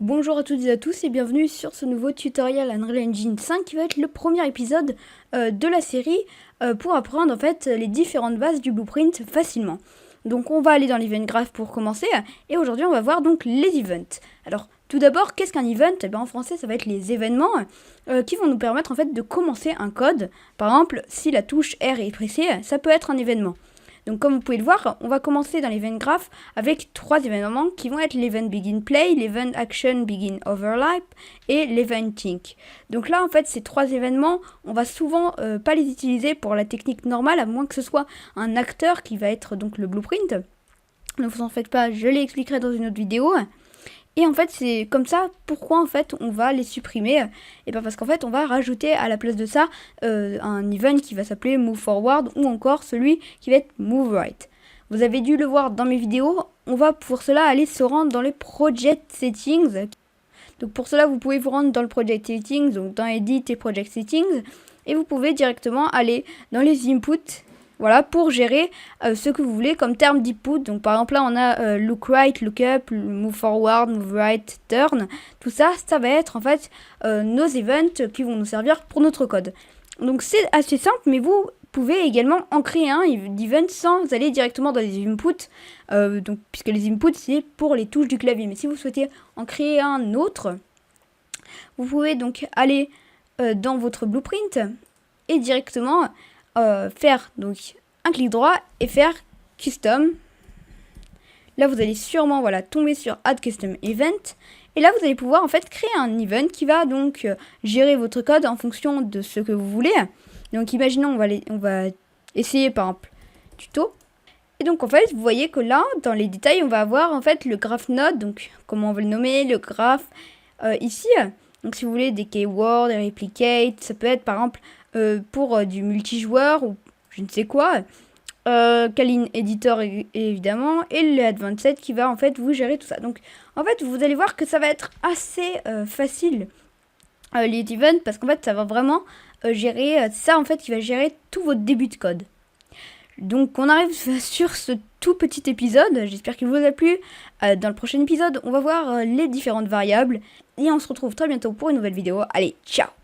Bonjour à toutes et à tous et bienvenue sur ce nouveau tutoriel Unreal Engine 5 qui va être le premier épisode de la série pour apprendre en fait les différentes bases du blueprint facilement. Donc on va aller dans l'event graph pour commencer et aujourd'hui on va voir donc les events. Alors tout d'abord qu'est-ce qu'un event? Eh bien, en français ça va être les événements qui vont nous permettre en fait de commencer un code. Par exemple si la touche R est pressée ça peut être un événement. Donc comme vous pouvez le voir, on va commencer dans l'event graph avec trois événements qui vont être l'event begin play, l'event action begin overlap et l'event think. Donc là en fait ces trois événements, on va souvent pas les utiliser pour la technique normale à moins que ce soit un acteur qui va être donc le blueprint. Ne vous en faites pas, je l'expliquerai dans une autre vidéo. Et en fait, c'est comme ça, pourquoi en fait on va les supprimer? Et bien parce qu'en fait, on va rajouter à la place de ça un event qui va s'appeler move forward ou encore celui qui va être move right. Vous avez dû le voir dans mes vidéos, on va pour cela aller se rendre dans les project settings. Donc pour cela, vous pouvez vous rendre dans le project settings, donc dans edit et project settings, et vous pouvez directement aller dans les inputs. Voilà, pour gérer ce que vous voulez comme terme d'input. Donc par exemple là on a look right, look up, move forward, move right, turn. Tout ça, ça va être en fait nos events qui vont nous servir pour notre code. Donc c'est assez simple, mais vous pouvez également en créer un event sans aller directement dans les inputs. Donc puisque les inputs c'est pour les touches du clavier. Mais si vous souhaitez en créer un autre, vous pouvez donc aller dans votre blueprint et directement faire donc un clic droit et faire custom. Là vous allez sûrement tomber sur add custom event et là vous allez pouvoir en fait créer un event qui va donc gérer votre code en fonction de ce que vous voulez. Donc imaginons on va essayer par exemple tuto. Et donc en fait vous voyez que là dans les détails on va avoir en fait le graph node, donc comment on veut le nommer, le graph ici. Donc si vous voulez des keywords, des replicate, ça peut être par exemple pour du multijoueur ou je ne sais quoi. Kalin Editor évidemment et le Advanced qui va en fait vous gérer tout ça. Donc en fait vous allez voir que ça va être assez facile les events parce qu'en fait ça va vraiment gérer ça en fait qui va gérer tout votre début de code. Donc on arrive sur ce tout petit épisode, j'espère qu'il vous a plu. Dans le prochain épisode on va voir les différentes variables et on se retrouve très bientôt pour une nouvelle vidéo. Allez, ciao!